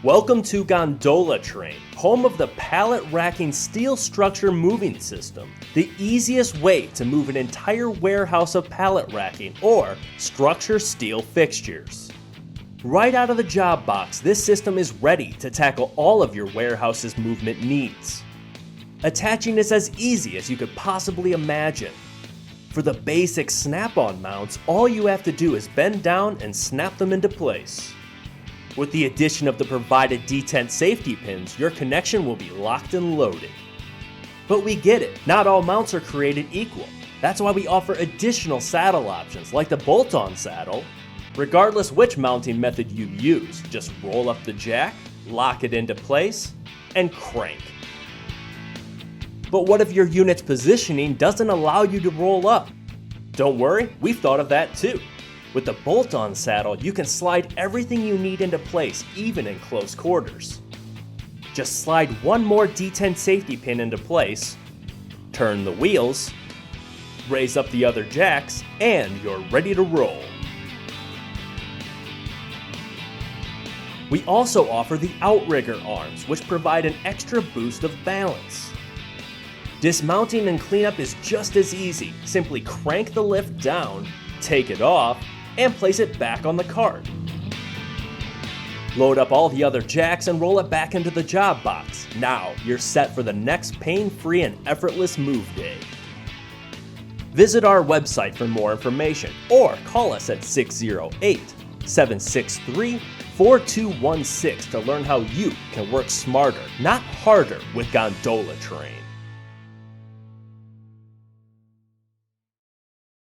Welcome to Gondola Train, home of the pallet racking steel structure moving system, the easiest way to move an entire warehouse of pallet racking or structure steel fixtures. Right out of the job box, this system is ready to tackle all of your warehouse's movement needs. Attaching is as easy as you could possibly imagine. For the basic snap-on mounts, all you have to do is bend down and snap them into place. With the addition of the provided detent safety pins, your connection will be locked and loaded. But we get it, not all mounts are created equal. That's why we offer additional saddle options like the bolt-on saddle. Regardless which mounting method you use, just roll up the jack, lock it into place, and crank. But what if your unit's positioning doesn't allow you to roll up? Don't worry, we've thought of that too. With the bolt-on saddle, you can slide everything you need into place, even in close quarters. Just slide one more detent safety pin into place, turn the wheels, raise up the other jacks, and you're ready to roll. We also offer the outrigger arms, which provide an extra boost of balance. Dismounting and cleanup is just as easy. Simply crank the lift down, take it off, and place it back on the cart. Load up all the other jacks and roll it back into the job box. Now you're set for the next pain-free and effortless move day. Visit our website for more information or call us at 608-763-4216 to learn how you can work smarter, not harder with Gondola Train.